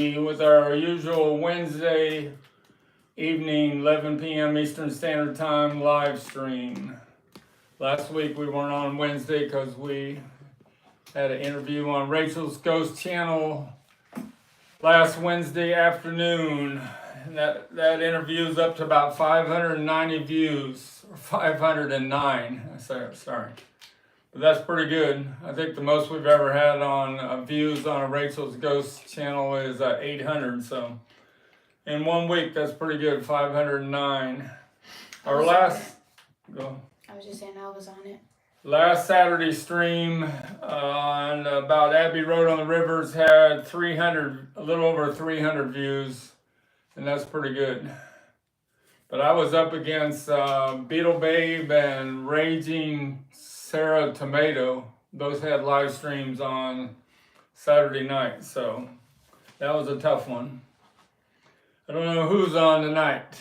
With our usual Wednesday evening, 11 p.m. Eastern Standard Time live stream. Last week we weren't on Wednesday because we had an interview on Rachel's Ghost channel last Wednesday afternoon. And that interview is up to about 590 views, or 509. Sorry. But that's pretty good. I think the most we've ever had on views on a Rachel's Ghost channel is 800. So in 1 week, that's pretty good. 509. Our last, go. I was just saying I was on it. Last Saturday stream on about Abbey Road on the Rivers had 300, a little over 300 views, and that's pretty good. But I was up against Beetle Babe and Raging Sarah Tomato. Those had live streams on Saturday night, so that was a tough one. I don't know who's on tonight.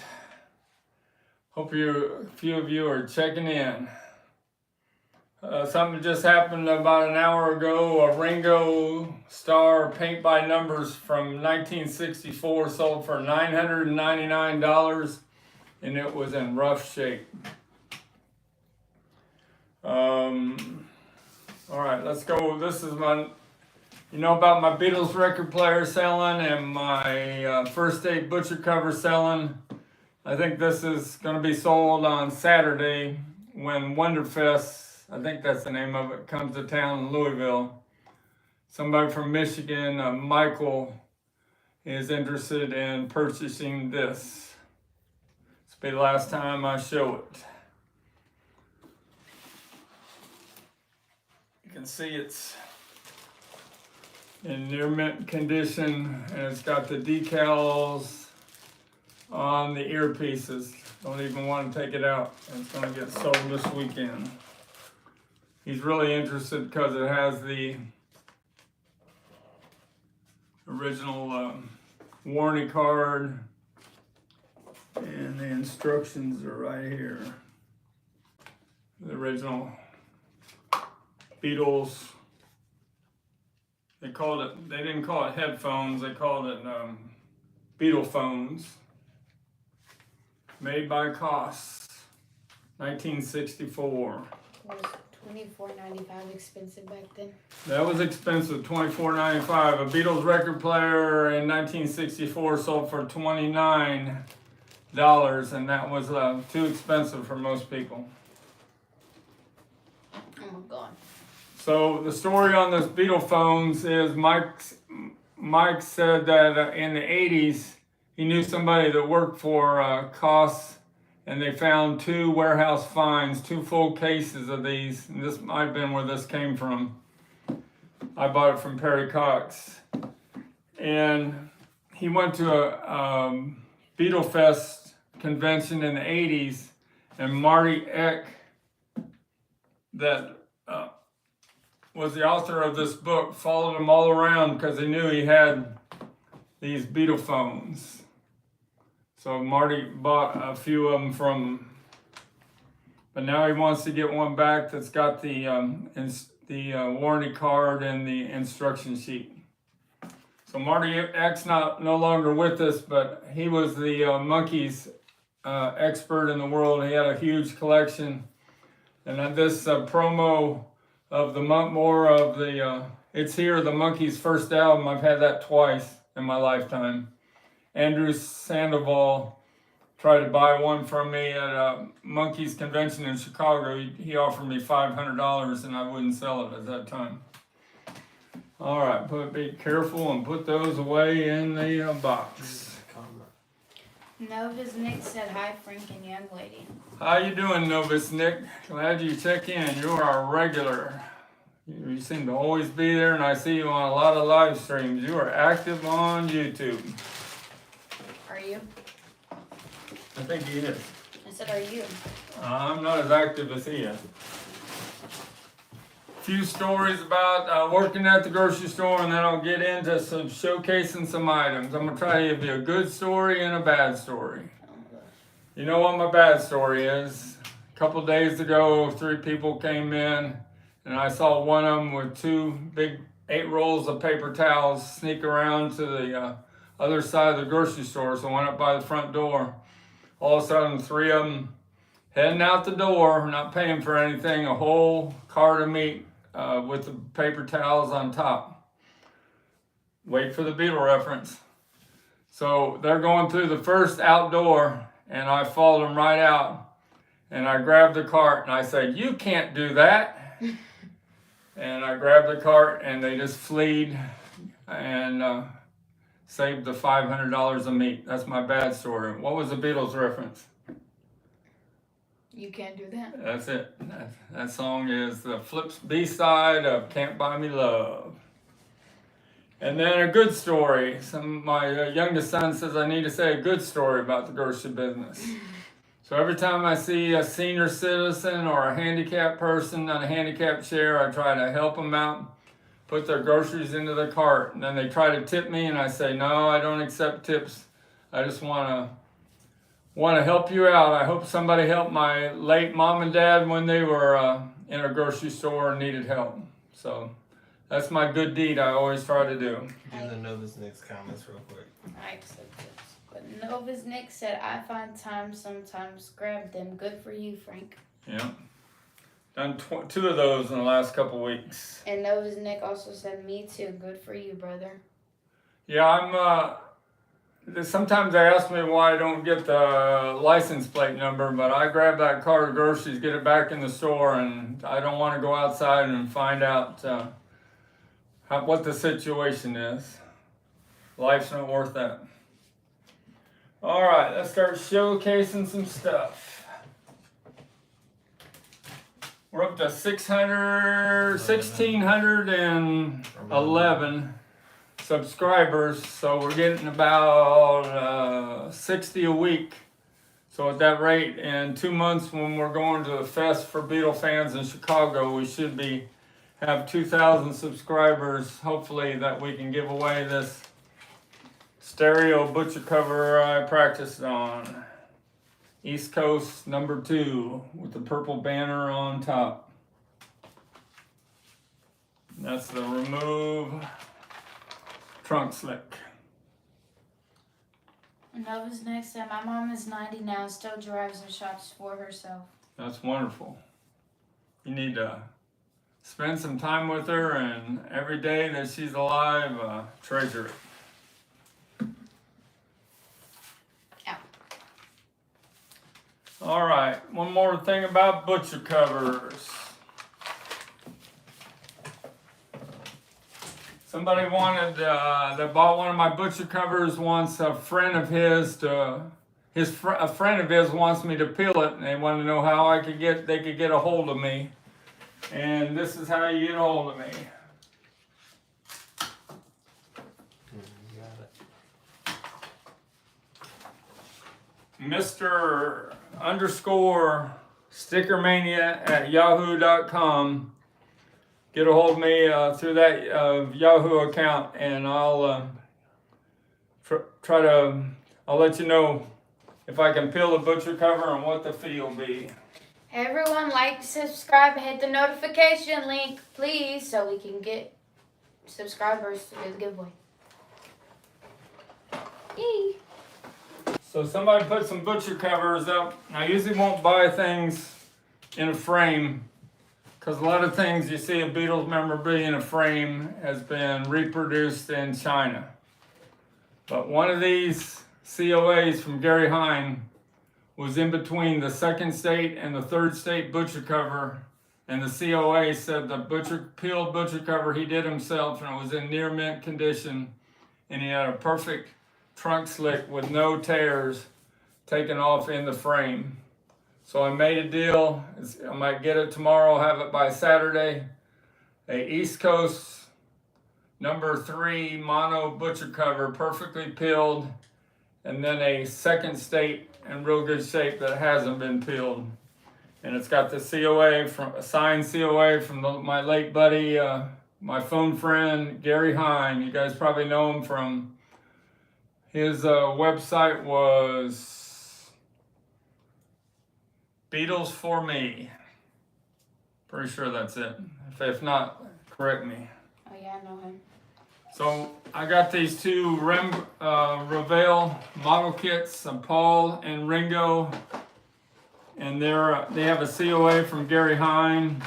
Hope a few of you are checking in. Something just happened about an hour ago. A Ringo Starr paint by numbers from 1964 sold for $999, and it was in rough shape. All right, let's go. This is my, about my Beatles record player selling and my First Aid Butcher cover selling. I think this is going to be sold on Saturday when Wonderfest, I think that's the name of it, comes to town in Louisville. Somebody from Michigan, Michael, is interested in purchasing this. This will be the last time I show it. You can see it's in near mint condition, and it's got the decals on the earpieces. Don't even want to take it out. It's going to get sold this weekend. He's really interested because it has the original warranty card, and the instructions are right here. The original Beatles. They didn't call it headphones, they called it Beatle phones. Made by Koss, 1964. Was $24.95 expensive back then? That was expensive, $24.95. A Beatles record player in 1964 sold for $29, and that was too expensive for most people. Oh my God. So the story on this Beatle phones is Mike said that in the 80s, he knew somebody that worked for Koss, and they found 2 warehouse finds, 2 full cases of these. And this might have been where this came from. I bought it from Perry Cox. And he went to a Beatle Fest convention in the 80s, and Marty Eck, that was the author of this book, followed him all around because he knew he had these Beatle phones. So Marty bought a few of them from him. But now he wants to get one back that's got the warranty card and the instruction sheet. So Marty Eck's no longer with us, but he was the Monkees expert in the world. He had a huge collection. And this promo of the more of the It's Here, the Monkees' first album. I've had that twice in my lifetime. Andrew Sandoval tried to buy one from me at a Monkees convention in Chicago. He offered me $500, and I wouldn't sell it at that time. All right, be careful and put those away in the box. Novus Nick said hi, Frank and young lady. How you doing, Novus Nick? Glad you check in. You're our regular. You seem to always be there, and I see you on a lot of live streams. You are active on YouTube. Are you? I think he is. I said, are you? I'm not as active as he is. Few stories about working at the grocery store, and then I'll get into some showcasing some items. I'm going to try to give you a good story and a bad story. You know what my bad story is? A couple days ago, 3 people came in, and I saw one of them with 2 big 8 rolls of paper towels sneak around to the other side of the grocery store. So I went up by the front door. All of a sudden, 3 of them heading out the door, not paying for anything, a whole cart of meat with the paper towels on top. Wait for the Beatle reference. So they're going through the first outdoor, and I followed them right out. And I grabbed the cart, and I said, "You can't do that." And I grabbed the cart, and they just fleed and saved the $500 of meat. That's my bad story. What was the Beatles reference? You can't do that. That's it. That song is the B-side of Can't Buy Me Love. And then a good story. My youngest son says I need to say a good story about the grocery business. So every time I see a senior citizen or a handicapped person on a handicapped chair, I try to help them out, put their groceries into the cart. And then they try to tip me, and I say, "No, I don't accept tips. I just want to help you out. I hope somebody helped my late mom and dad when they were in a grocery store and needed help." So that's my good deed I always try to do. Do the Nova's Nick's comments real quick. I accept it. But Nova's Nick said, "I find time sometimes, grab them. Good for you, Frank." Yeah. Done 2 of those in the last couple weeks. And Nova's Nick also said, "Me too. Good for you, brother." Yeah, sometimes they ask me why I don't get the license plate number, but I grab that cart of groceries, get it back in the store, and I don't want to go outside and find out what the situation is. Life's not worth that. All right, let's start showcasing some stuff. We're up to 1,611 subscribers, so we're getting about 60 a week. So at that rate, in 2 months when we're going to the Fest for Beatle fans in Chicago, we should have 2,000 subscribers, hopefully, that we can give away this stereo butcher cover I practiced on. East Coast #2 with the purple banner on top. That's the remove trunk slick. Nova's Nick said, "My mom is 90 now, still drives and shops for herself." That's wonderful. You need to spend some time with her, and every day that she's alive, treasure it. All right, one more thing about butcher covers. Somebody that bought one of my butcher covers wants a friend of his a friend of his wants me to peel it, and they want to know how they could get a hold of me. And this is how you get a hold of me. You got it. Mr. _STICKERMANIA@yahoo.com. Get a hold of me through that Yahoo account, and I'll I'll let you know if I can peel the butcher cover and what the fee will be. Everyone, like, subscribe, hit the notification link, please, so we can get subscribers to do the giveaway. Yay! So somebody put some butcher covers up. I usually won't buy things in a frame, because a lot of things you see a Beatles memorabilia in a frame has been reproduced in China. But one of these COAs from Gary Hine was in between the second state and the third state butcher cover, and the COA said the peeled butcher cover he did himself, and it was in near mint condition, and he had a perfect trunk slick with no tears taken off in the frame. So I made a deal. I might get it tomorrow, have it by Saturday. A East Coast #3 mono butcher cover, perfectly peeled, and then a second state in real good shape that hasn't been peeled. And it's got the a signed COA from my late buddy, my phone friend, Gary Hine. You guys probably know him from his website was Beatles for Me. Pretty sure that's it. If not, correct me. Oh yeah, I know him. So I got these two Revell model kits, Paul and Ringo, and they have a COA from Gary Hine.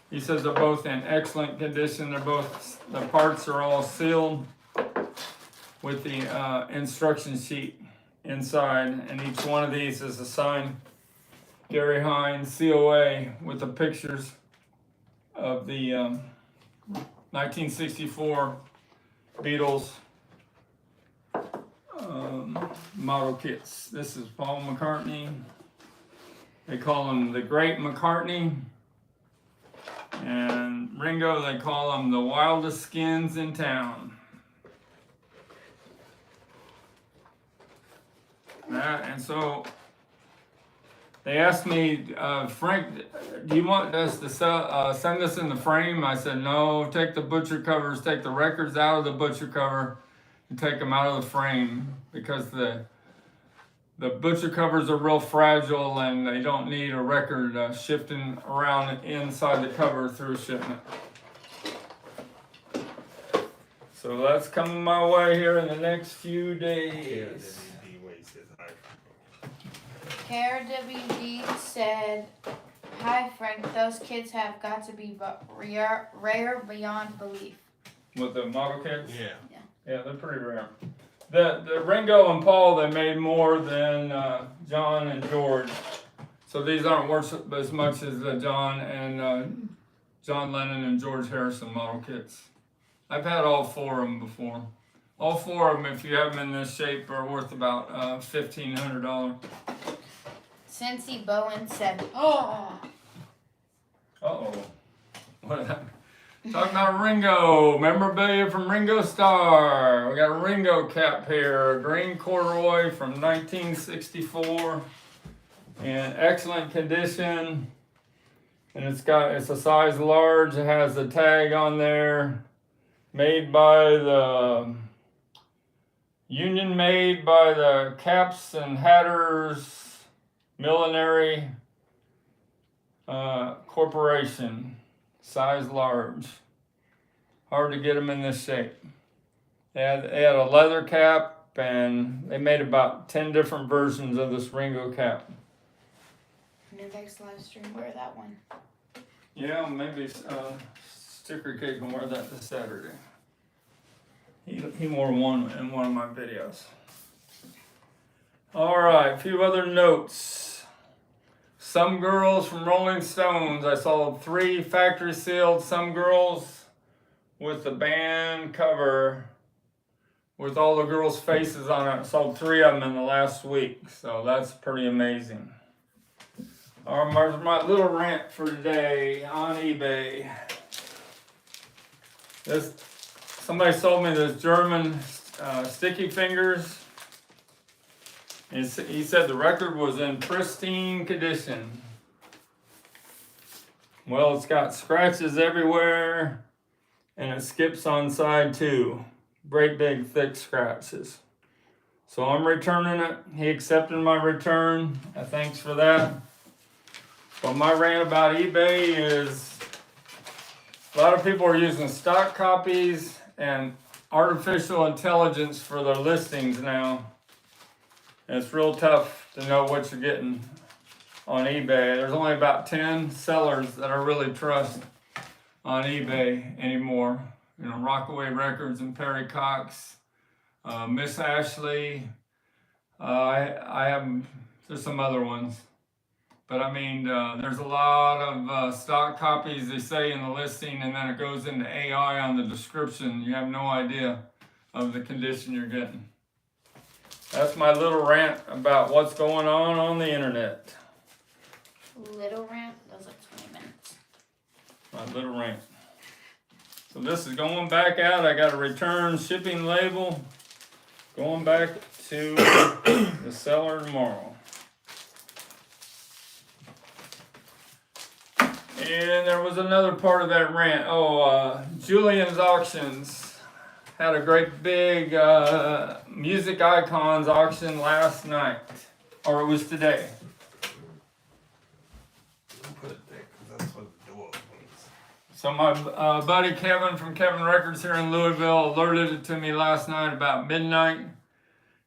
He says they're both in excellent condition. The parts are all sealed with the instruction sheet inside, and each one of these is a signed Gary Hine COA with the pictures of the 1964 Beatles model kits. This is Paul McCartney. They call him the Great McCartney. And Ringo, they call him the wildest skins in town. And so they asked me, Frank, do you want us to send this in the frame? I said, no, take the butcher covers, take the records out of the butcher cover and take them out of the frame, because the butcher covers are real fragile and they don't need a record shifting around inside the cover through shipment. So that's coming my way here in the next few days. KRWD said, "Hi Frank, those kids have got to be rare beyond belief." With the model kits? Yeah. Yeah, they're pretty rare. The Ringo and Paul, they made more than John and George. So these aren't worth as much as the John Lennon and George Harrison model kits. I've had all four of them before. All four of them, if you have them in this shape, are worth about $1,500. Cincy Bowen said, "Oh." Uh-oh. What happened? Talking about Ringo, memorabilia from Ringo Starr. We got a Ringo cap here, green corduroy from 1964, in excellent condition, and it's a size large. It has a tag on there, made by the made by the Caps and Hatters Millinery Corporation. Size large. Hard to get them in this shape. They had a leather cap, and they made about 10 different versions of this Ringo cap. New next live stream, wear that one. Yeah, maybe Sticker Kid can wear that this Saturday. He wore one in one of my videos. All right, a few other notes. Some Girls from Rolling Stones. I sold 3 factory sealed Some Girls with the band cover with all the girls' faces on it. I sold 3 of them in the last week, so that's pretty amazing. All right, my little rant for today on eBay. Somebody sold me this German sticky fingers. He said the record was in pristine condition. Well, it's got scratches everywhere, and it skips on side too. Great big thick scratches. So I'm returning it. He accepted my return. Thanks for that. But my rant about eBay is a lot of people are using stock copies and artificial intelligence for their listings now. And it's real tough to know what you're getting on eBay. There's only about 10 sellers that I really trust on eBay anymore. You know, Rockaway Records and Perry Cox, Miss Ashley. There's some other ones. But I mean, there's a lot of stock copies they say in the listing, and then it goes into AI on the description. You have no idea of the condition you're getting. That's my little rant about what's going on the internet. Little rant? Those are 20 minutes. My little rant. So this is going back out. I got a return shipping label going back to the seller tomorrow. And there was another part of that rant. Julian's Auctions had a great big music icons auction last night, or it was today. Put it there because that's what the door opens. So my buddy Kevin from Kevin Records here in Louisville alerted it to me last night about midnight.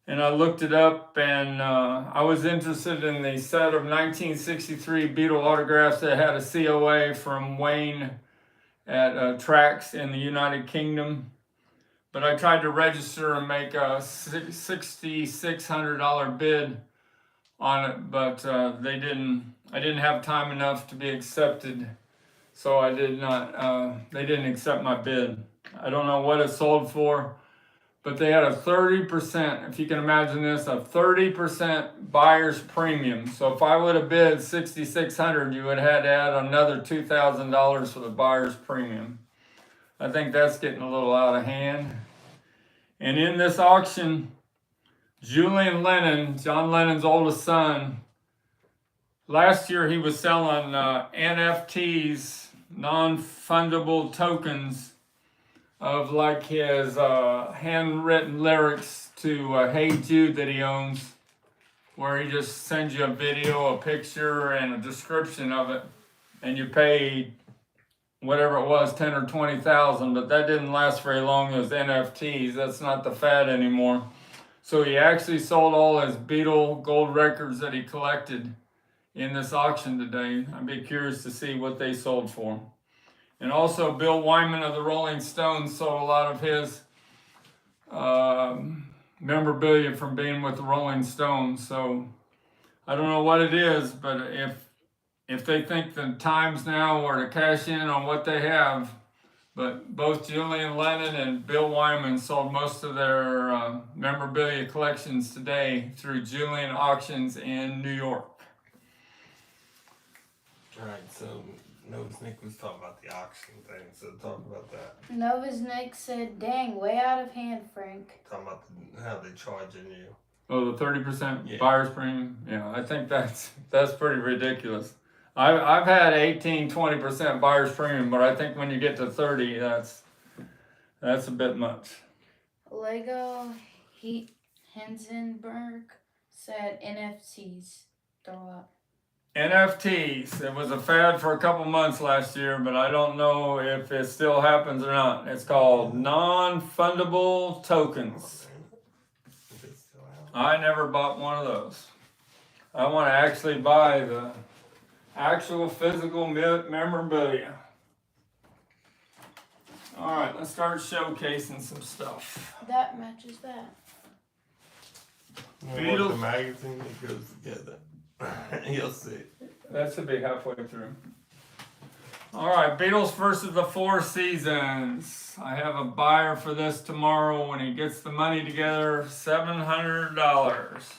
And I looked it up, and I was interested in the set of 1963 Beatle autographs that had a COA from Wayne at Trax in the United Kingdom. But I tried to register and make a $6,600 bid on it, but they didn't. I didn't have time enough to be accepted, so I did not. They didn't accept my bid. I don't know what it sold for, but they had a 30%. If you can imagine this, a 30% buyer's premium. So if I would have bid $6,600, you would have had to add another $2,000 for the buyer's premium. I think that's getting a little out of hand. And in this auction, Julian Lennon, John Lennon's oldest son, last year he was selling NFTs, non-fundable tokens of like his handwritten lyrics to Hey Jude that he owns, where he just sends you a video, a picture, and a description of it, and you pay whatever it was, 10 or 20,000, but that didn't last very long as NFTs. That's not the fad anymore. So he actually sold all his Beatle gold records that he collected in this auction today. I'd be curious to see what they sold for. And also Bill Wyman of the Rolling Stones sold a lot of his memorabilia from being with the Rolling Stones. So I don't know what it is, but if they think the times now are to cash in on what they have, but both Julian Lennon and Bill Wyman sold most of their memorabilia collections today through Julian Auctions in New York. All right, so Nova's Nick was talking about the auction thing, so talk about that. Nova's Nick said, dang, way out of hand, Frank. Talking about how they charging you. Oh, the 30% Yeah. buyer's premium? Yeah, I think that's pretty ridiculous. I've had 18, 20% buyer's premium, but I think when you get to 30, that's a bit much. Lego Hinsenberg said NFTs. Throw up. NFTs, it was a fad for a couple months last year, but I don't know if it still happens or not. It's called non-fundable tokens. Is it still out? I never bought one of those. I want to actually buy the actual physical memorabilia. All right, let's start showcasing some stuff. That matches that. You know what, Beatles. the magazine that goes together. You'll see. That should be halfway through. All right, Beatles versus the Four Seasons. I have a buyer for this tomorrow when he gets the money together, $700.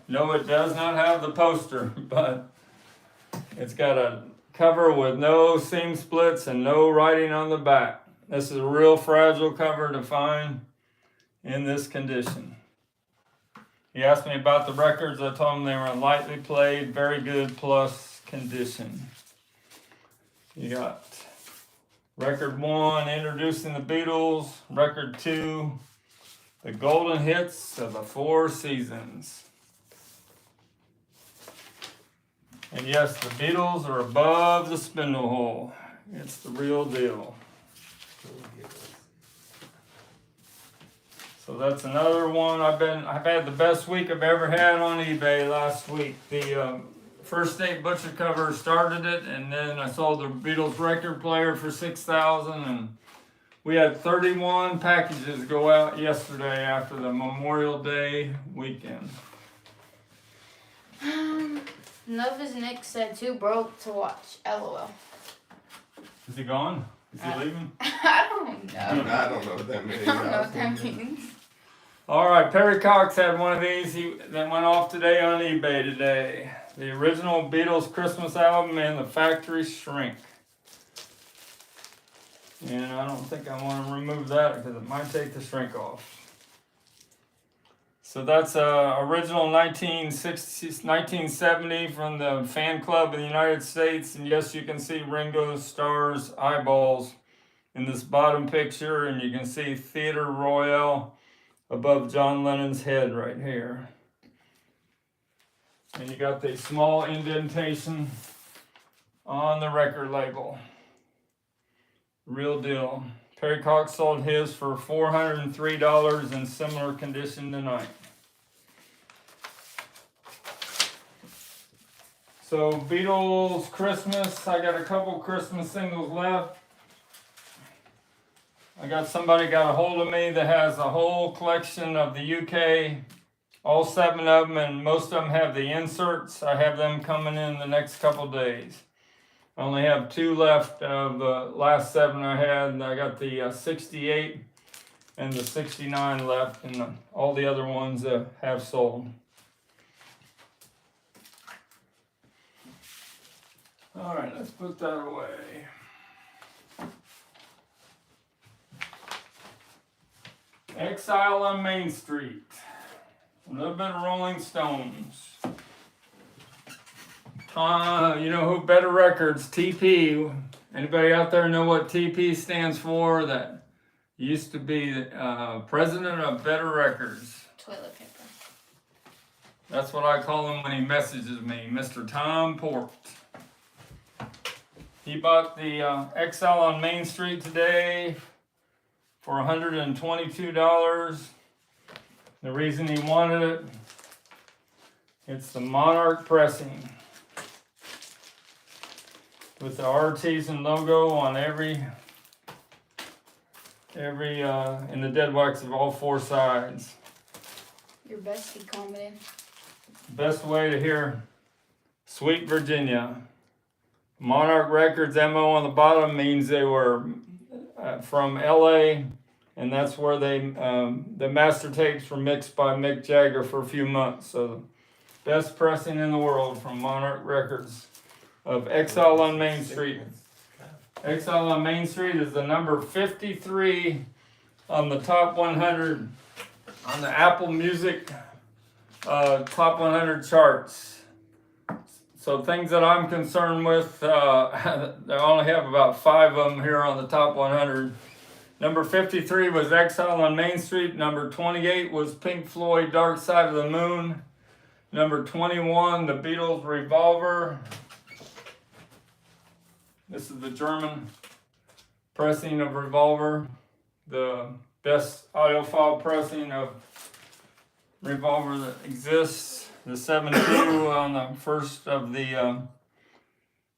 No, it does not have the poster, but it's got a cover with no seam splits and no writing on the back. This is a real fragile cover to find in this condition. He asked me about the records. I told him they were lightly played, very good plus condition. You got record 1, Introducing the Beatles. Record 2, The Golden Hits of the Four Seasons. And yes, the Beatles are above the spindle hole. It's the real deal. So that's another one. I've had the best week I've ever had on eBay last week. The First State Butcher cover started it, and then I sold the Beatles record player for $6,000, and we had 31 packages go out yesterday after the Memorial Day weekend. Nova's Nick said too broke to watch. LOL. Is he gone? Is he leaving? I don't know. I don't know what that means. I don't know what that means. All right, Perry Cox had one of these that went off today on eBay today. The original Beatles Christmas album and the Factory Shrink. And I don't think I want to remove that because it might take the shrink off. So that's original 1970 from the fan club in the United States. And yes, you can see Ringo Starr's eyeballs in this bottom picture. And you can see Theatre Royale above John Lennon's head right here. And you got the small indentation on the record label. Real deal. Perry Cox sold his for $403 in similar condition tonight. So Beatles Christmas, I got a couple Christmas singles left. I got somebody got a hold of me that has a whole collection of the UK, all 7 of them, and most of them have the inserts. I have them coming in the next couple days. I only have 2 left of the last 7 I had. I got the 68 and the 69 left, and all the other ones have sold. All right, let's put that away. Exile on Main Street. A little bit of Rolling Stones. You know who? Better Records, TP. Anybody out there know what TP stands for? That used to be president of Better Records. Toilet paper. That's what I call him when he messages me, Mr. Tom Port. He bought the Exile on Main Street today for $122. The reason he wanted it, it's the Monarch pressing with the artisan logo on every in the dead wax of all 4 sides. Your bestie commented. Best way to hear Sweet Virginia. Monarch Records MO on the bottom means they were from LA, and that's where they the master tapes were mixed by Mick Jagger for a few months. So best pressing in the world from Monarch Records of Exile on Main Street. Exile on Main Street is the number 53 on the top 100 on the Apple Music top 100 charts. So things that I'm concerned with, I only have about 5 of them here on the top 100. Number 53 was Exile on Main Street. Number 28 was Pink Floyd, Dark Side of the Moon. Number 21, the Beatles, Revolver. This is the German pressing of Revolver. The best audiophile pressing of Revolver that exists. The 7.2 on the first of the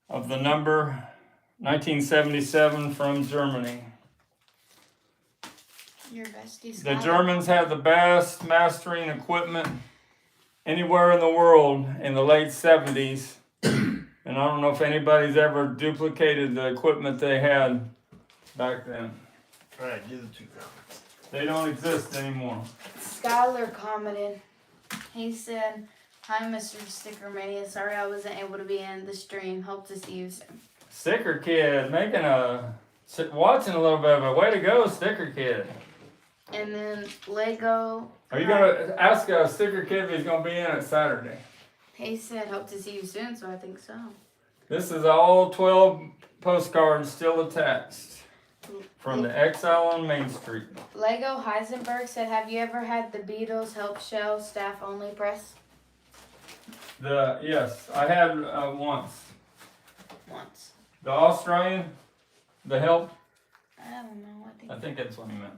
number, 1977 from Germany. Your bestie. The Germans had the best mastering equipment anywhere in the world in the late 70s. And I don't know if anybody's ever duplicated the equipment they had back then. Alright, do the 2 comments. They don't exist anymore. Skylar commented. He said, "Hi, Mr. STICKERMANIA. Sorry I wasn't able to be in the stream. Hope to see you soon." Sticker Kid watching a little bit of it. Way to go, Sticker Kid. And then Lego. Are you gonna ask Sticker Kid if he's gonna be in it Saturday? He said, "Hope to see you soon," so I think so. This is all 12 postcards still attached from the Exile on Main Street. Lego Heisenberg said, "Have you ever had the Beatles Help Shell staff only press?" Yes, I had once. Once. The Australian, the Help. I don't know. I think that's what he meant.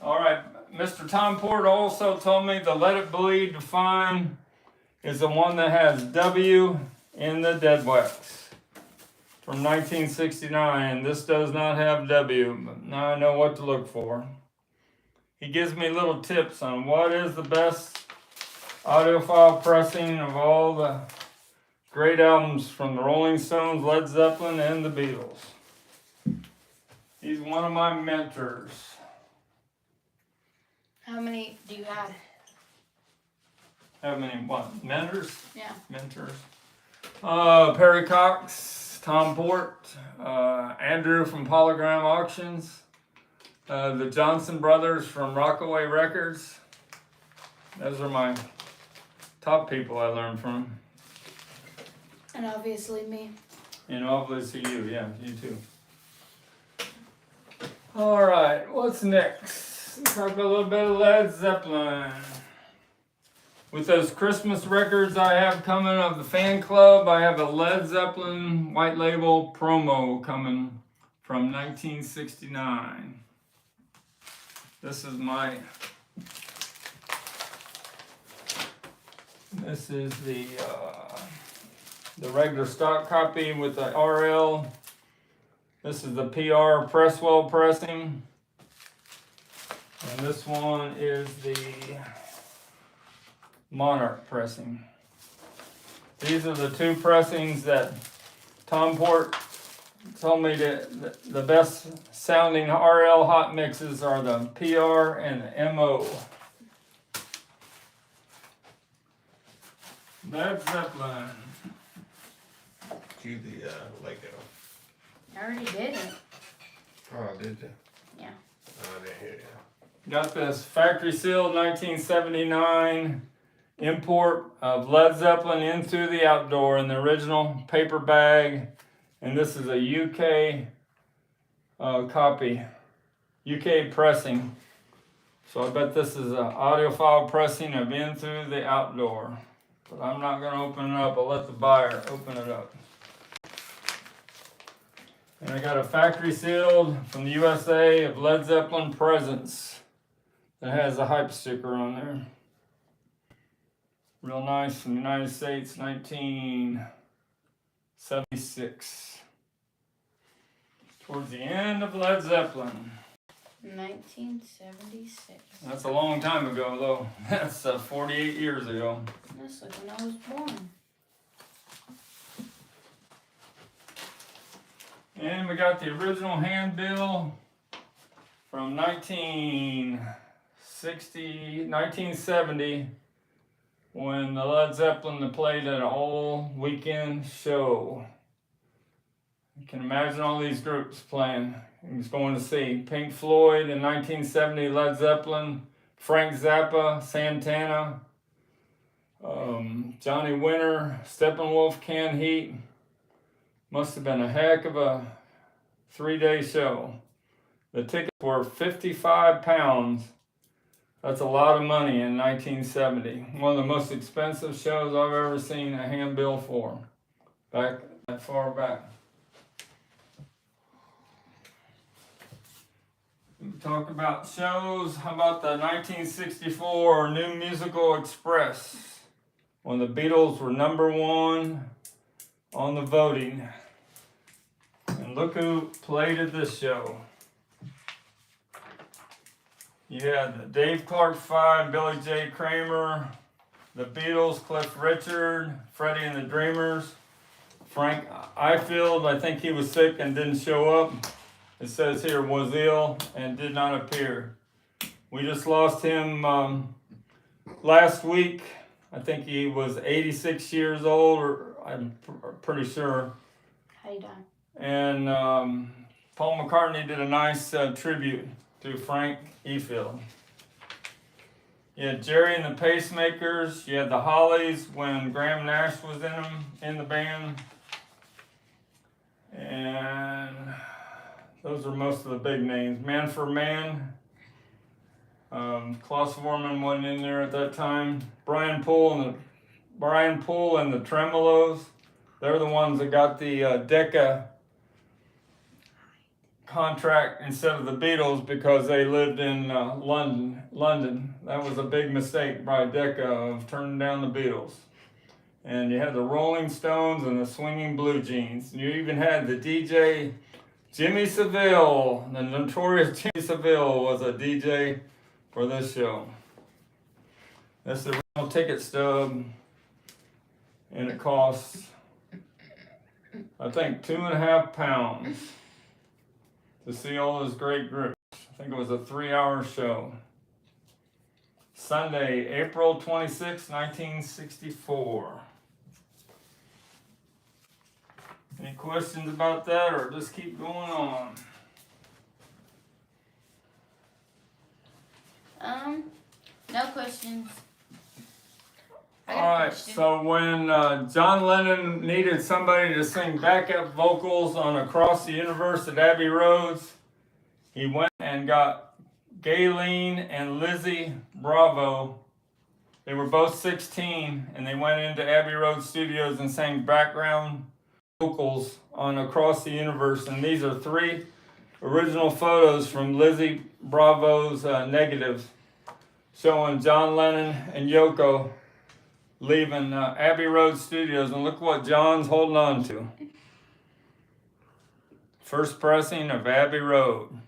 All right, Mr. Tom Port also told me the Let It Bleed Define is the one that has W in the dead wax from 1969. This does not have W, but now I know what to look for. He gives me little tips on what is the best audiophile pressing of all the great albums from the Rolling Stones, Led Zeppelin, and the Beatles. He's one of my mentors. How many do you have? How many, what, mentors? Yeah. Mentors. Perry Cox, Tom Port, Andrew from Polygram Auctions, the Johnson brothers from Rockaway Records. Those are my top people I learned from. And obviously me. And obviously you, yeah, you too. All right, what's next? Let's talk a little bit of Led Zeppelin. With those Christmas records I have coming of the fan club, I have a Led Zeppelin white label promo coming from 1969. This is the regular stock copy with the RL. This is the PR Presswell pressing. And this one is the Monarch pressing. These are the two pressings that Tom Port told me that the best sounding RL hot mixes are the PR and the MO. Led Zeppelin. Do the Lego. I already did it. Oh, did you? Yeah. Oh, I didn't hear you. Got this factory sealed 1979 import of Led Zeppelin Into the Outdoor in the original paper bag. And this is a UK copy, UK pressing. So I bet this is an audiophile pressing of Into the Outdoor. But I'm not going to open it up. I'll let the buyer open it up. And I got a factory sealed from the USA of Led Zeppelin Presents that has a hype sticker on there. Real nice, from the United States, 1976. Towards the end of Led Zeppelin. 1976. That's a long time ago, though. That's 48 years ago. That's like when I was born. And we got the original handbill from 1970, when the Led Zeppelin played at an all-weekend show. You can imagine all these groups playing. He was going to see Pink Floyd in 1970, Led Zeppelin, Frank Zappa, Santana, Johnny Winter, Steppenwolf, Can Heat. Must have been a heck of a 3-day show. The tickets were £55. That's a lot of money in 1970. One of the most expensive shows I've ever seen a handbill for. Back that far back. We talk about shows. How about the 1964 New Musical Express? When the Beatles were #1 on the voting. And look who played at this show. You had the Dave Clark Five, Billy J. Kramer, the Beatles, Cliff Richard, Freddie and the Dreamers, Frank Ifield, I think he was sick and didn't show up. It says here, was ill and did not appear. We just lost him last week. I think he was 86 years old, or I'm pretty sure. How you doing? And Paul McCartney did a nice tribute to Frank Ifield. You had Jerry and the Pacemakers. You had the Hollies when Graham Nash was in the band. And those are most of the big names. Man for Man. Klaus Vorman wasn't in there at that time. Brian Poole and the Tremolos. They're the ones that got the Decca contract instead of the Beatles because they lived in London. That was a big mistake by Decca of turning down the Beatles. And you had the Rolling Stones and the Swinging Blue Jeans. You even had the DJ Jimmy Savile. The notorious Jimmy Savile was a DJ for this show. That's the original ticket stub, and it costs, I think, £2.50 to see all those great groups. I think it was a 3-hour show. Sunday, April 26, 1964. Any questions about that, or just keep going on? No questions. I got a Alright, question. so when John Lennon needed somebody to sing backup vocals on Across the Universe at Abbey Roads, he went and got Gayleen and Lizzie Bravo. They were both 16, and they went into Abbey Road Studios and sang background vocals on Across the Universe. And these are 3 original photos from Lizzie Bravo's negatives showing John Lennon and Yoko leaving Abbey Road Studios, and look what John's holding on to. First pressing of Abbey Road.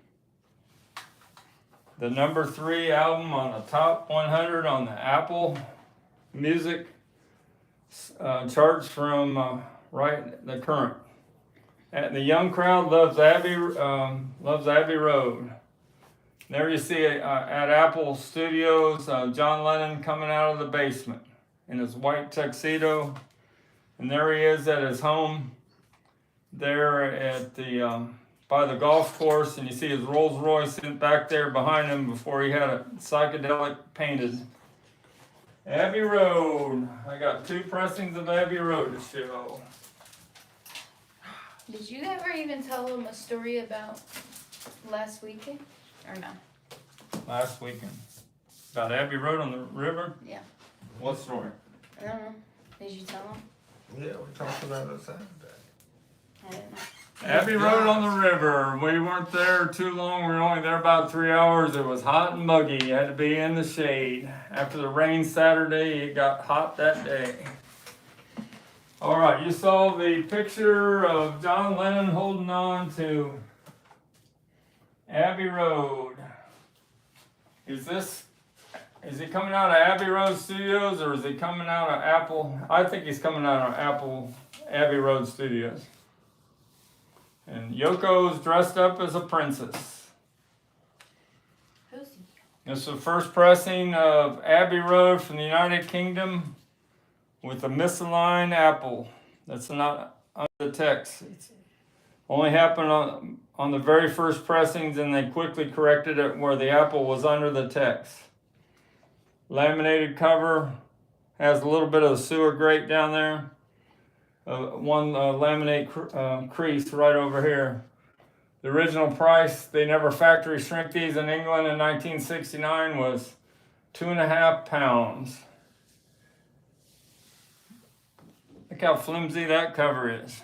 The number 3 album on the top 100 on the Apple Music charts from the current. And the young crowd loves Abbey Road. There you see at Apple Studios, John Lennon coming out of the basement in his white tuxedo, and there he is at his home there at the by the golf course, and you see his Rolls Royce sitting back there behind him before he had it psychedelic painted. Abbey Road. I got 2 pressings of Abbey Road to show. Did you ever even tell them a story about last weekend? Or no? Last weekend. About Abbey Road on the river? Yeah. What story? I don't know. Did you tell them? Yeah, we talked about it Saturday. I didn't know. Abbey Road on the river. We weren't there too long. We were only there about 3 hours. It was hot and muggy. You had to be in the shade. After the rain Saturday, it got hot that day. All right, you saw the picture of John Lennon holding on to Abbey Road. Is he coming out of Abbey Road Studios, or is he coming out of Apple? I think he's coming out of Abbey Road Studios. And Yoko's dressed up as a princess. Who's he? This is the first pressing of Abbey Road from the United Kingdom with a misaligned apple. That's not under the text. It's only happened on the very first pressings, and they quickly corrected it where the apple was under the text. Laminated cover, has a little bit of a sewer grate down there. One laminate crease right over here. The original price, they never factory shrink these in England in 1969, was 2.5 pounds. Look how flimsy that cover is.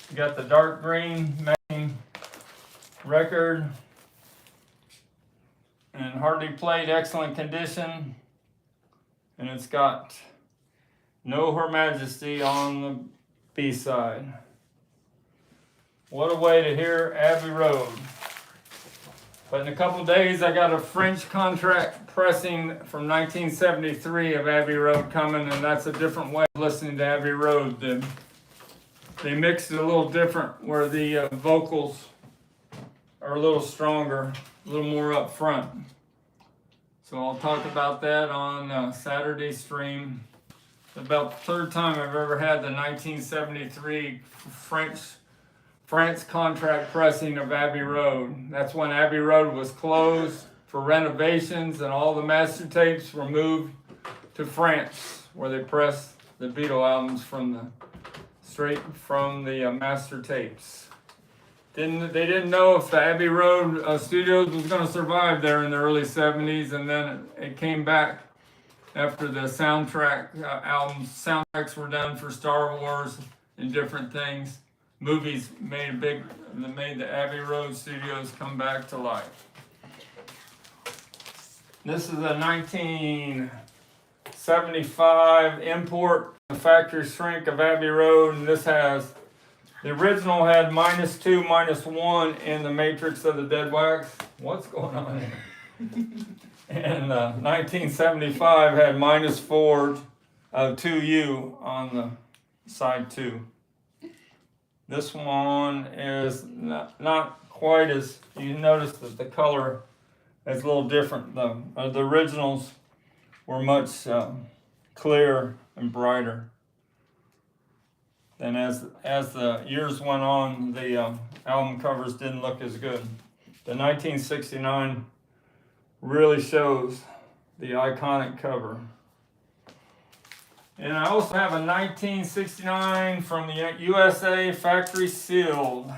You got the dark green matching record, and hardly played, excellent condition, and it's got No Her Majesty on the B-side. What a way to hear Abbey Road. But in a couple days, I got a French contract pressing from 1973 of Abbey Road coming, and that's a different way of listening to Abbey Road. They mixed it a little different, where the vocals are a little stronger, a little more up front. So I'll talk about that on Saturday stream. It's about the 3rd time I've ever had the 1973 France contract pressing of Abbey Road. That's when Abbey Road was closed for renovations, and all the master tapes were moved to France, where they pressed the Beatles albums straight from the master tapes. They didn't know if the Abbey Road Studios was going to survive there in the early 70s, and then it came back after the soundtracks were done for Star Wars and different things. Movies made the Abbey Road Studios come back to life. This is a 1975 import factory shrink of Abbey Road, and this has, the original had -2, -1 in the matrix of the dead wax. What's going on here? And 1975 had -4 of 2U on the side 2. This one is not quite as, you notice that the color is a little different. The originals were much clearer and brighter. And as the years went on, the album covers didn't look as good. The 1969 really shows the iconic cover. And I also have a 1969 from the USA factory sealed.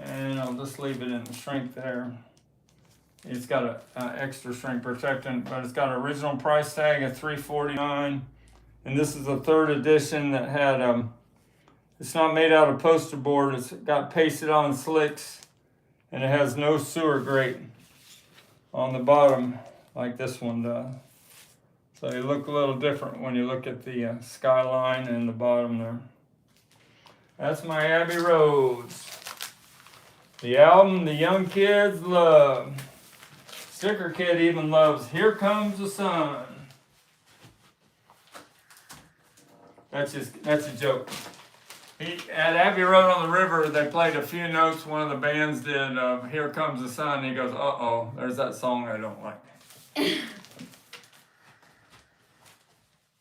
And I'll just leave it in the shrink there. It's got an extra shrink protectant, but it's got an original price tag of $349. And this is the 3rd edition that had It's not made out of poster board. It's got pasted on slicks, and it has no sewer grate on the bottom like this one does. So they look a little different when you look at the skyline and the bottom there. That's my Abbey Roads. The album the young kids love. Sticker Kid even loves Here Comes the Sun. That's a joke. At Abbey Road on the River, they played a few notes. One of the bands did Here Comes the Sun. He goes, uh-oh, there's that song I don't like.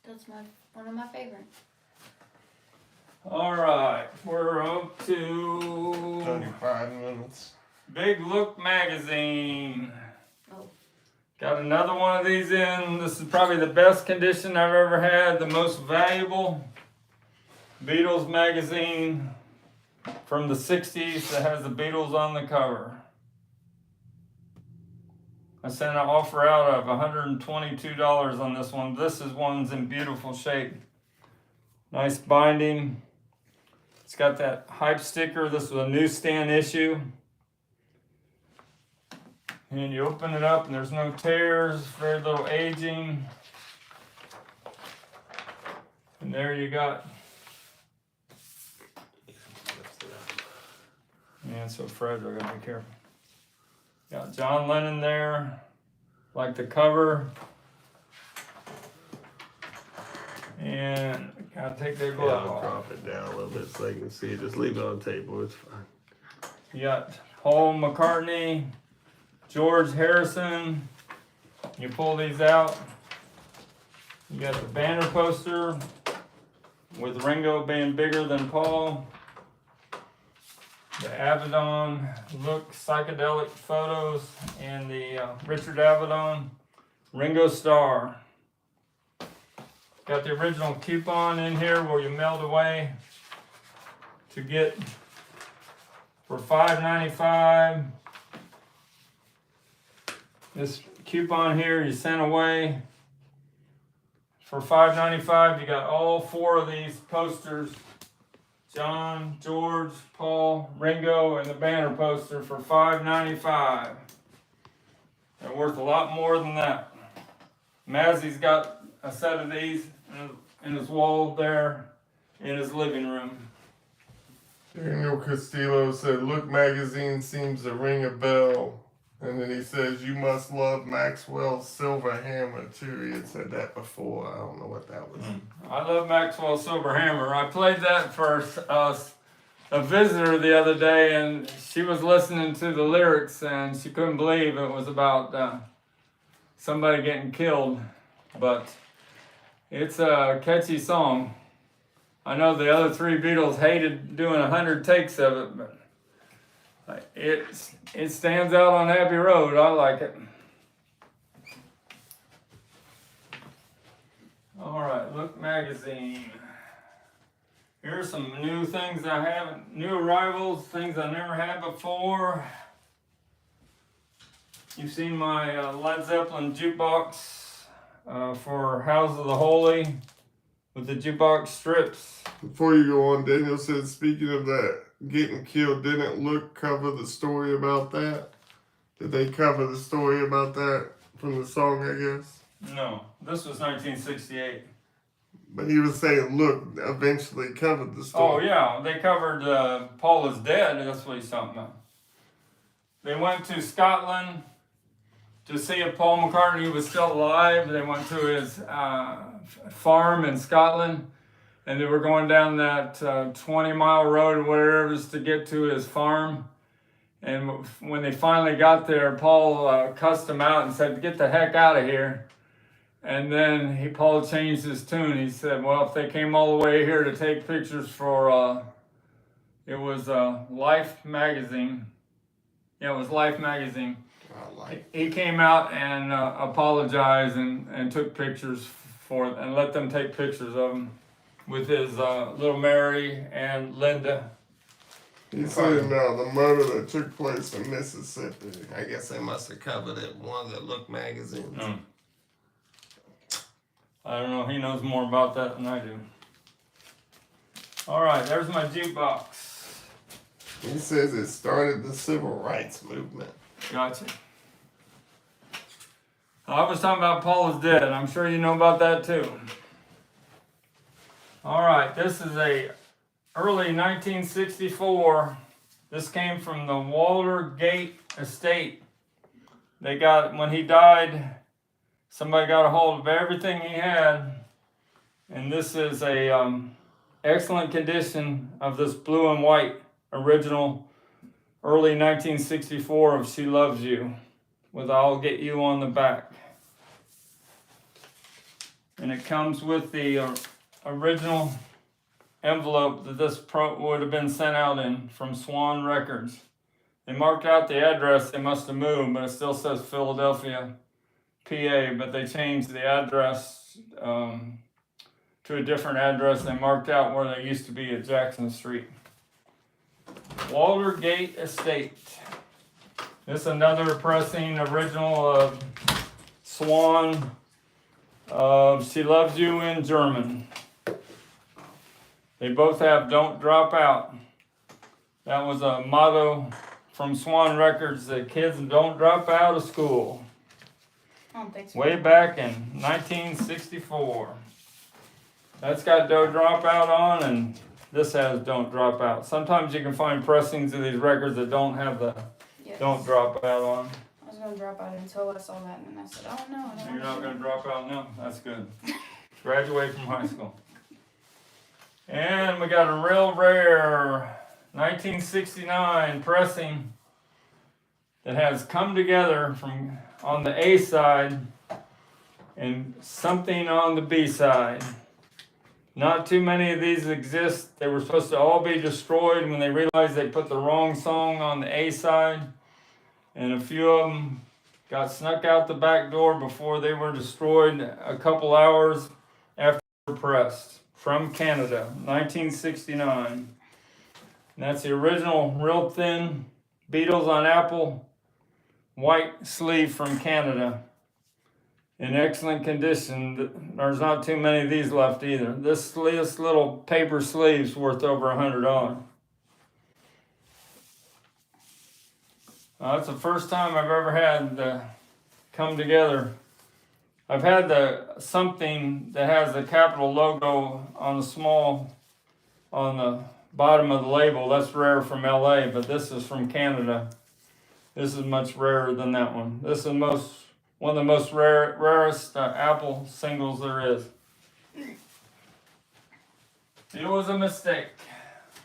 That's one of my favorites. All right, we're up to 35 minutes. Big Look Magazine. Oh. Got another one of these in. This is probably the best condition I've ever had, the most valuable. Beatles magazine from the 60s that has the Beatles on the cover. I sent an offer out of $122 on this one. This one's in beautiful shape. Nice binding. It's got that hype sticker. This was a newsstand issue. And you open it up and there's no tears, very little aging. And there you got. Man, it's so fragile, I gotta be careful. Got John Lennon there, like the cover. And gotta take their glove I'll off. drop it down a little bit so they can see it. Just leave it on the table, it's fine. You got Paul McCartney, George Harrison. You pull these out. You got the banner poster with Ringo being bigger than Paul. The Avedon Look psychedelic photos and the Richard Avedon Ringo Starr. Got the original coupon in here where you mailed away to get for $5.95. This coupon here you sent away for $5.95. You got all 4 of these posters. John, George, Paul, Ringo, and the banner poster for $5.95. They're worth a lot more than that. Mazzy's got a set of these in his wall there in his living room. Daniel Castillo said, "Look magazine seems to ring a bell." And then he says, "You must love Maxwell's Silver Hammer too." He had said that before. I don't know what that was. I love Maxwell Silver Hammer. I played that for a visitor the other day, and she was listening to the lyrics, and she couldn't believe it was about somebody getting killed. But it's a catchy song. I know the other 3 Beatles hated doing 100 takes of it, but it stands out on Abbey Road. I like it. All right, Look magazine. Here's some new things I haven't, new arrivals, things I never had before. You've seen my Led Zeppelin jukebox for House of the Holy with the jukebox strips. Before you go on, Daniel said, speaking of that getting killed, didn't Look cover the story about that? Did they cover the story about that from the song, I guess? No, this was 1968. But he was saying Look eventually covered the Oh story. yeah, they covered Paul is Dead. That's what he's talking about. They went to Scotland to see if Paul McCartney was still alive. They went to his farm in Scotland, and they were going down that 20-mile road or whatever it was to get to his farm. And when they finally got there, Paul cussed him out and said, "Get the heck out of here." And then Paul changed his tune. He said, "Well, if they came all the way here to take pictures for, it was Life magazine." Yeah, it was Life magazine. He came out and apologized and took pictures and let them take pictures of him with his little Mary and Linda. He's saying now the murder that took place in Mississippi. I guess they must have covered it in one of the Look magazines. I don't know. He knows more about that than I do. All right, there's my jukebox. He says it started the civil rights movement. Gotcha. I was talking about Paul is dead. I'm sure you know about that too. All right, this is a early 1964. This came from the Waltergate estate. They got, when he died, somebody got a hold of everything he had. And this is a excellent condition of this blue and white original early 1964 of She Loves You with I'll Get You on the back. And it comes with the original envelope that this would have been sent out in from Swan Records. They marked out the address. They must have moved, but it still says Philadelphia, PA, but they changed the address to a different address. They marked out where they used to be at Jackson Street. Waltergate Estate. This is another pressing original of Swan of She Loves You in German. They both have Don't Drop Out. That was a motto from Swan Records that kids don't drop out of school. I don't think so. Way back in 1964. That's got Don't Drop Out on, and this has Don't Drop Out. Sometimes you can find pressings of these records that don't have the Yes. Don't Drop Out on. I was gonna drop out until I saw that, and then I said, "Oh no, I don't You're not want going to." to drop out now? That's good. Graduate from high school. And we got a real rare 1969 pressing that has Come Together from on the A side and Something on the B side. Not too many of these exist. They were supposed to all be destroyed when they realized they put the wrong song on the A side. And a few of them got snuck out the back door before they were destroyed a couple hours after they were pressed. From Canada, 1969. And that's the original, real thin Beatles on Apple, white sleeve from Canada. In excellent condition. There's not too many of these left either. This little paper sleeve's worth over $100. That's the first time I've ever had Come Together. I've had something that has the Capitol logo on the bottom of the label. That's rare from LA, but this is from Canada. This is much rarer than that one. This is one of the most rarest Apple singles there is. It was a mistake.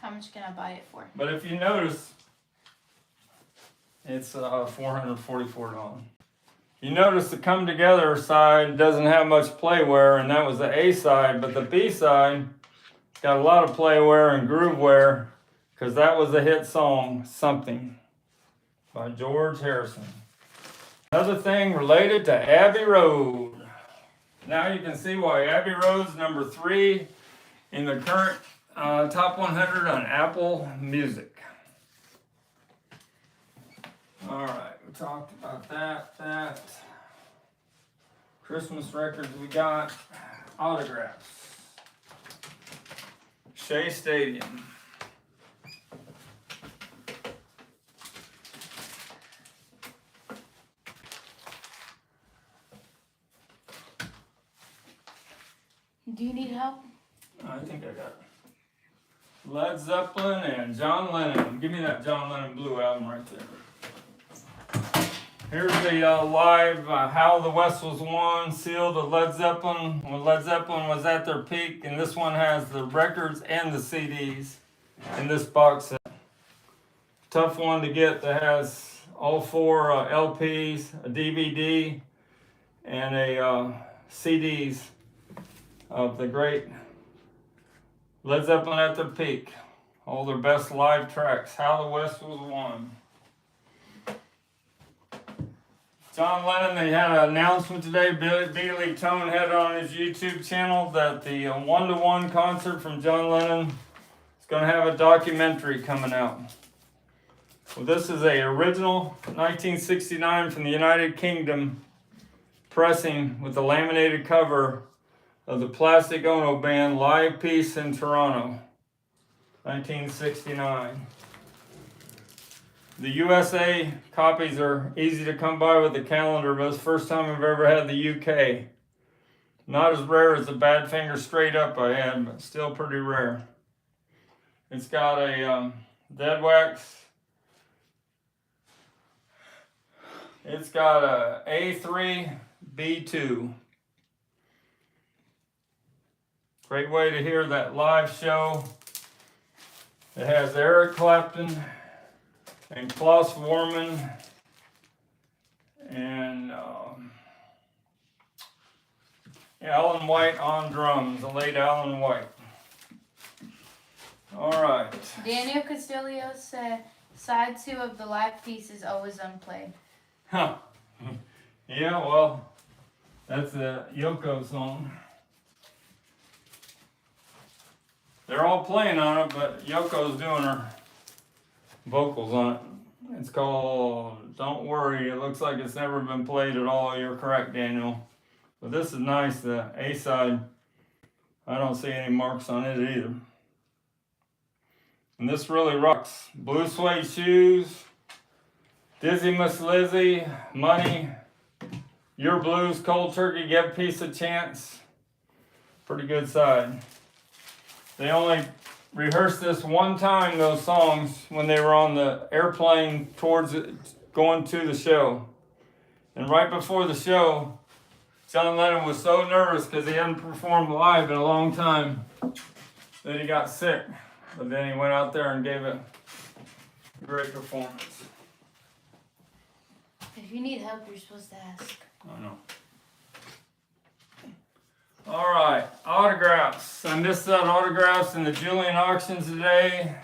How much can I buy it for? But if you notice, it's $444. You notice the Come Together side doesn't have much playware, and that was the A side, but the B side got a lot of playware and grooveware, because that was the hit song, Something, by George Harrison. Another thing related to Abbey Road. Now you can see why Abbey Road's number 3 in the current top 100 on Apple Music. All right, we talked about that. Christmas records we got. Autographs. Shea Stadium. Do you need help? I think I got it. Led Zeppelin and John Lennon. Give me that John Lennon Blue album right there. Here's the live How the West Was Won, sealed of Led Zeppelin, when Led Zeppelin was at their peak, and this one has the records and the CDs in this box set. Tough one to get that has all 4 LPs, a DVD, and a CDs of the great Led Zeppelin at their peak. All their best live tracks, How the West Was Won. John Lennon, they had an announcement today. Billy Tone had it on his YouTube channel that the one-to-one concert from John Lennon is going to have a documentary coming out. Well, this is a original 1969 from the United Kingdom pressing with the laminated cover of the Plastic Ono Band live piece in Toronto. 1969. The USA copies are easy to come by with the calendar, but it's the first time I've ever had the UK. Not as rare as the Badfinger Straight Up I had, but still pretty rare. It's got a dead wax. It's got a A3, B2. Great way to hear that live show. It has Eric Clapton and Klaus Voormann and Alan White on drums, the late Alan White. All right. Daniel Castillo said side 2 of the live piece is always unplayed. Huh. Yeah, well, that's a Yoko song. They're all playing on it, but Yoko's doing her vocals on it. It's called Don't Worry. It looks like it's never been played at all. You're correct, Daniel. But this is nice. The A side, I don't see any marks on it either. And this really rocks. Blue suede shoes, Dizzy Miss Lizzie, Money, Your Blues, Cold Turkey, Give Peace a Chance. Pretty good side. They only rehearsed this one time, those songs, when they were on the airplane towards it, going to the show. And right before the show, John Lennon was so nervous because he hadn't performed live in a long time that he got sick. But then he went out there and gave it a great performance. If you need help, you're supposed to ask. I know. All right, autographs. I missed out autographs in the Julian auctions today.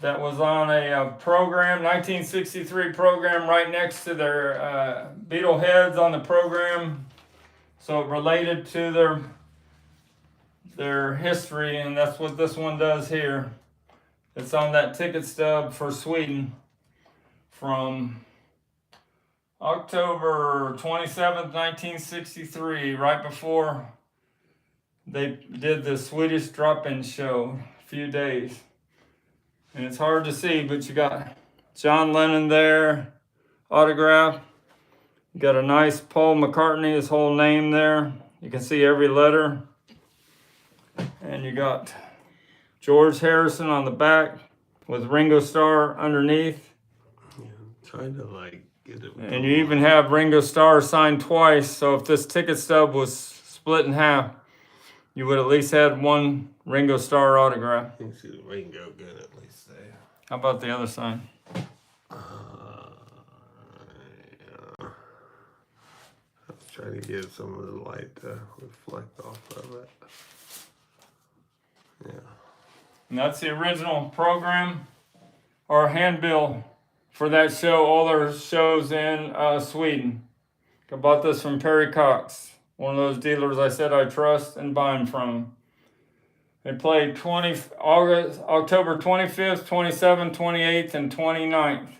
That was on a program, 1963 program, right next to their Beatle heads on the program. So it related to their history, and that's what this one does here. It's on that ticket stub for Sweden from October 27th, 1963, right before they did the Swedish drop-in show, a few days. And it's hard to see, but you got John Lennon there, autograph. You got a nice Paul McCartney, his whole name there. You can see every letter. And you got George Harrison on the back with Ringo Starr underneath. Yeah, I'm trying to get it. And you even have Ringo Starr signed twice, so if this ticket stub was split in half, you would at least had one Ringo Starr autograph. You can see the Ringo good at least there. How about the other side? Yeah. I was trying to get some of the light to reflect off of it. Yeah. And that's the original program or handbill for that show, all their shows in Sweden. I bought this from Perry Cox, one of those dealers I said I trust and buy them from. They played October 25th, 27th, 28th, and 29th.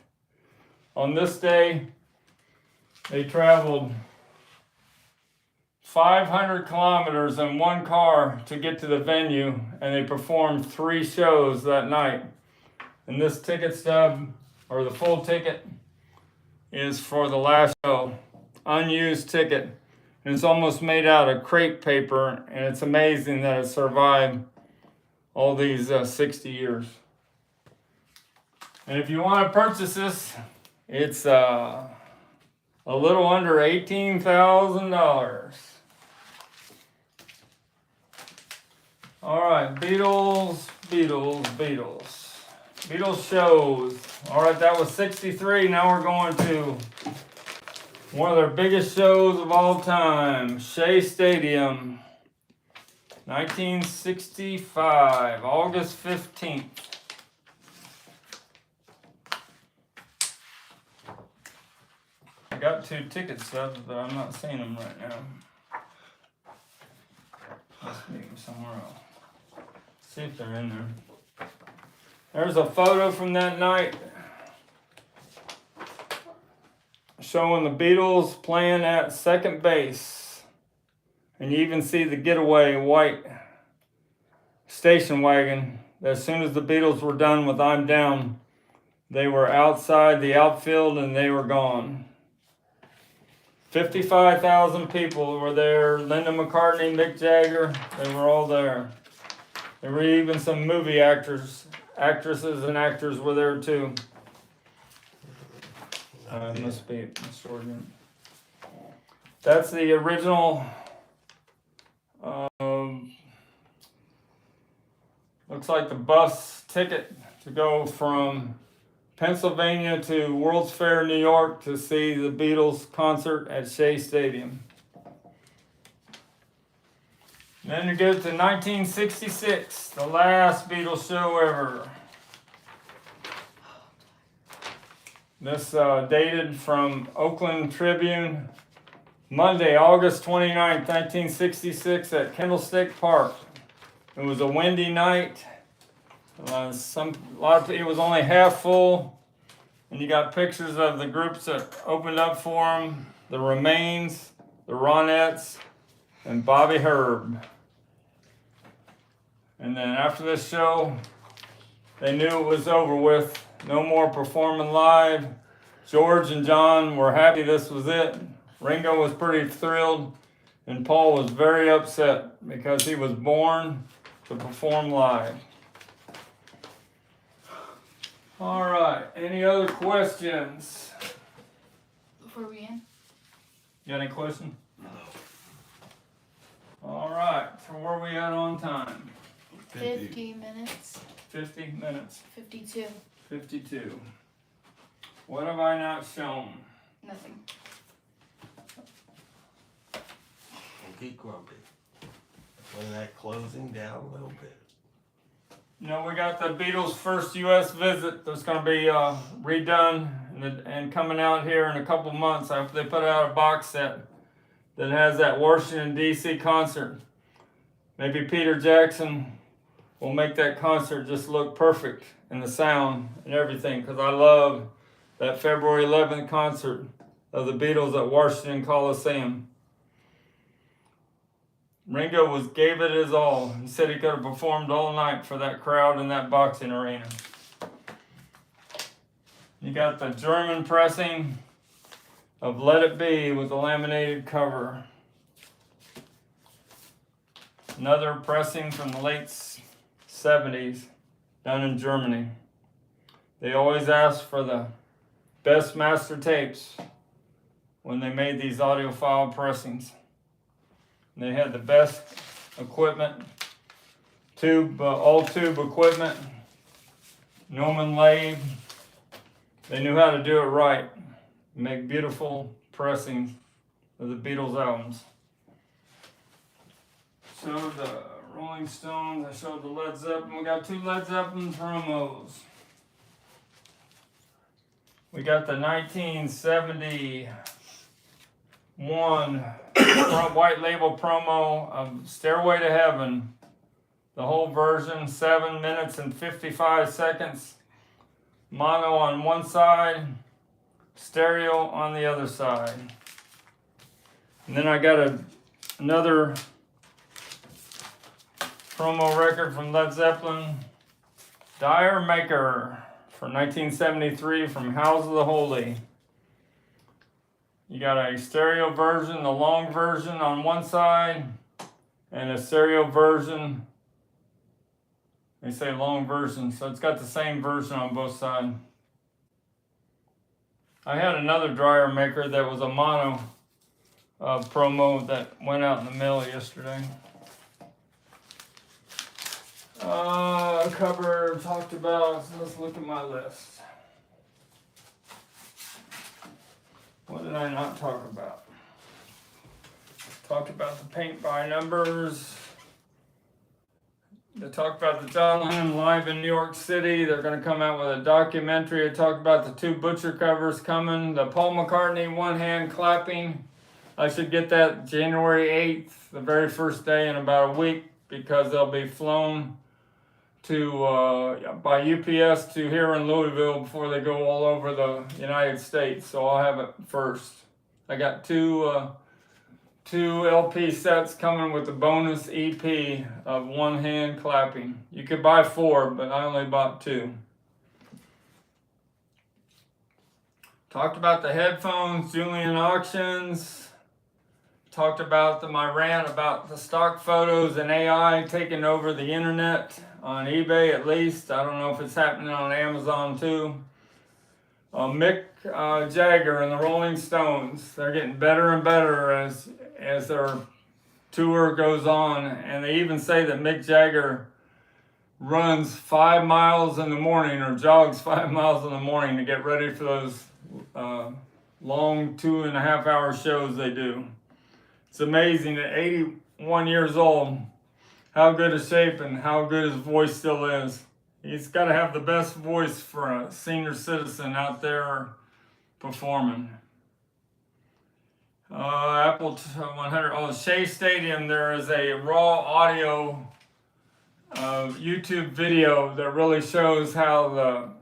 On this day, they traveled 500 kilometers in one car to get to the venue, and they performed 3 shows that night. And this ticket stub, or the full ticket, is for the last show. Unused ticket. And it's almost made out of crepe paper, and it's amazing that it survived all these 60 years. And if you want to purchase this, it's a little under $18,000. All right, Beatles. Beatles shows. All right, that was 63. Now we're going to one of their biggest shows of all time, Shea Stadium, 1965, August 15th. I got 2 ticket stubs, but I'm not seeing them right now. Let's meet them somewhere else. See if they're in there. There's a photo from that night showing the Beatles playing at second base. And you even see the getaway white station wagon as soon as the Beatles were done with I'm Down, they were outside the outfield and they were gone. 55,000 people were there. Linda McCartney, Mick Jagger, they were all there. There were even some movie actresses and actors were there too. Must be extraordinary. That's the original. Looks like the bus ticket to go from Pennsylvania to World's Fair, New York to see the Beatles concert at Shea Stadium. Then you go to 1966, the last Beatles show ever. This dated from Oakland Tribune, Monday, August 29th, 1966 at Candlestick Park. It was a windy night. It was only half full. And you got pictures of the groups that opened up for them, the Remains, the Ronettes, and Bobby Herb. And then after this show, they knew it was over with. No more performing live. George and John were happy this was it. Ringo was pretty thrilled, and Paul was very upset because he was born to perform live. All right, any other questions? Before we end? You got any questions? No. All right, so where are we at on time? 50 minutes. 50 minutes. 52. 52. What have I not shown? Nothing. Don't get grumpy. When that closing down a little bit. No, we got the Beatles' first U.S. visit that's going to be redone and coming out here in a couple months after they put out a box set that has that Washington, D.C. concert. Maybe Peter Jackson will make that concert just look perfect in the sound and everything, because I love that February 11th concert of the Beatles at Washington Coliseum. Ringo gave it his all. He said he could have performed all night for that crowd in that boxing arena. You got the German pressing of Let It Be with the laminated cover. Another pressing from the late 70s done in Germany. They always asked for the best master tapes when they made these audiophile pressings. They had the best equipment, all tube equipment, Norman lathe. They knew how to do it right, make beautiful pressings of the Beatles albums. Showed the Rolling Stones, I showed the Led Zeppelin. We got 2 Led Zeppelin promos. We got the 1971 white label promo of Stairway to Heaven. The whole version, 7 minutes and 55 seconds. Mono on one side, stereo on the other side. And then I got another promo record from Led Zeppelin, Dire Maker, from 1973 from House of the Holy. You got a stereo version, the long version on one side, and a stereo version. They say long version, so it's got the same version on both sides. I had another dryer maker that was a mono promo that went out in the mail yesterday. Cover talked about, so let's look at my list. What did I not talk about? Talked about the paint by numbers. They talked about the John Lennon live in New York City. They're going to come out with a documentary. I talked about the 2 Butcher covers coming. The Paul McCartney one hand clapping. I should get that January 8th, the very first day in about a week, because they'll be flown to by UPS to here in Louisville before they go all over the United States. So I'll have it first. I got two 2 LP sets coming with the bonus EP of one hand clapping. You could buy 4, but I only bought 2. Talked about the headphones, Julian auctions. Talked about my rant about the stock photos and AI taking over the internet on eBay at least. I don't know if it's happening on Amazon too. Mick Jagger and the Rolling Stones, they're getting better and better as their tour goes on. And they even say that Mick Jagger runs 5 miles in the morning or jogs 5 miles in the morning to get ready for those long 2.5-hour shows they do. It's amazing at 81 years old how good a shape and how good his voice still is. He's got to have the best voice for a senior citizen out there performing. Apple 100. Oh, Shea Stadium, there is a raw audio YouTube video that really shows how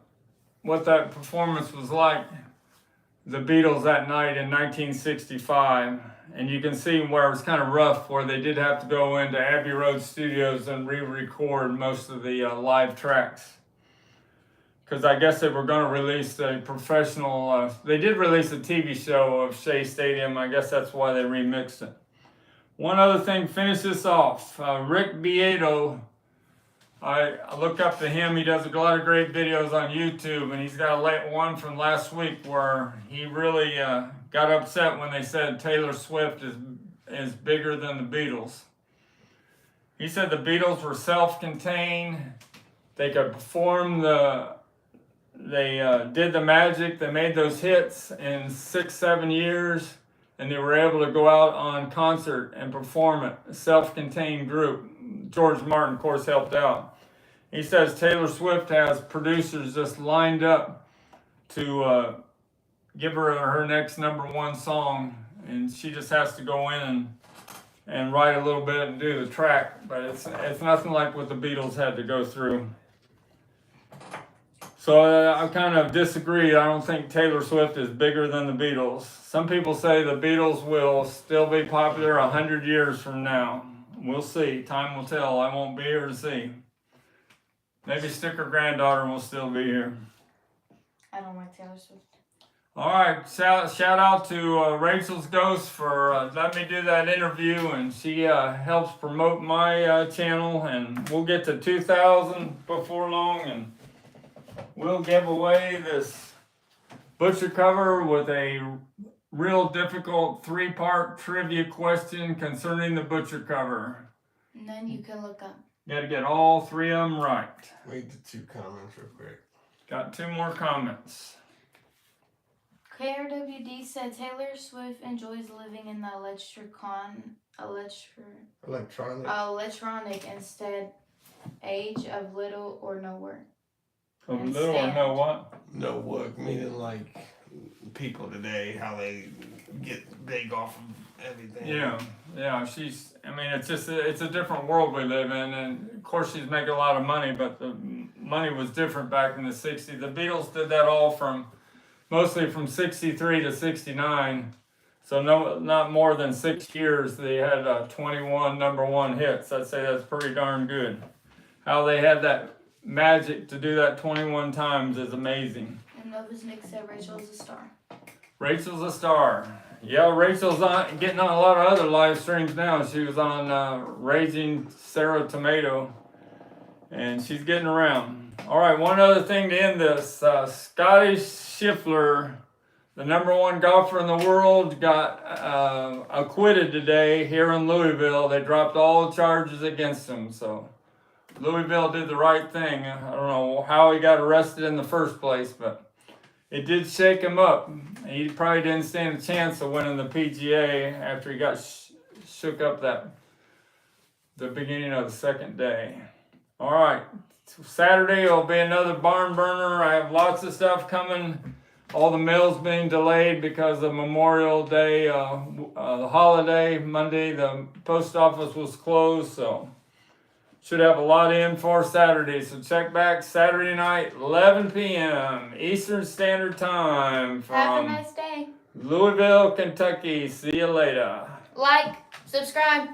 what that performance was like. The Beatles that night in 1965. And you can see where it was kind of rough, where they did have to go into Abbey Road Studios and re-record most of the live tracks. Because I guess they were going to release a professional, they did release a TV show of Shea Stadium. I guess that's why they remixed it. One other thing, finish this off. Rick Beato, I looked up to him. He does a lot of great videos on YouTube, and he's got a one from last week where he really got upset when they said Taylor Swift is bigger than the Beatles. He said the Beatles were self-contained. They could perform they did the magic. They made those hits in 6-7 years, and they were able to go out on concert and perform it. A self-contained group. George Martin, of course, helped out. He says Taylor Swift has producers just lined up to give her next #1 song, and she just has to go in and write a little bit and do the track. But it's nothing like what the Beatles had to go through. So I kind of disagree. I don't think Taylor Swift is bigger than the Beatles. Some people say the Beatles will still be popular 100 years from now. We'll see. Time will tell. I won't be here to see. Maybe Sticker granddaughter will still be here. I don't like Taylor Swift. All right. Shout out to Rachel's Ghost for letting me do that interview, and she helps promote my channel. And we'll get to 2,000 before long, and we'll give away this butcher cover with a real difficult 3-part trivia question concerning the butcher cover. And then you can look up. You got to get all 3 of them right. Read the 2 comments real quick. Got 2 more comments. KRWD said Taylor Swift enjoys living in the electronic instead age of little or no work. Of little or no what? No work, meaning like people today, how they get big off of everything. Yeah. It's a different world we live in, and of course she's making a lot of money, but the money was different back in the 60s. The Beatles did that all mostly from 63 to 69. So not more than 6 years they had 21 #1 hits. I'd say that's pretty darn good. How they had that magic to do that 21 times is amazing. And Novus Nick said Rachel's a star. Rachel's a star. Yeah, Rachel's getting on a lot of other live streams now. She was on Raging Sarah Tomato, and she's getting around. All right, one other thing to end this. Scotty Scheffler, the #1 golfer in the world, got acquitted today here in Louisville. They dropped all the charges against him, so Louisville did the right thing. I don't know how he got arrested in the first place, but it did shake him up. He probably didn't stand a chance of winning the PGA after he got shook up the beginning of the second day. All right, Saturday will be another barn burner. I have lots of stuff coming. All the mail's being delayed because of Memorial Day, the holiday. Monday, the post office was closed, so should have a lot in for Saturday. So check back Saturday night, 11 p.m. Eastern Standard Time Have a from nice day. Louisville, Kentucky. See you later. like, subscribe.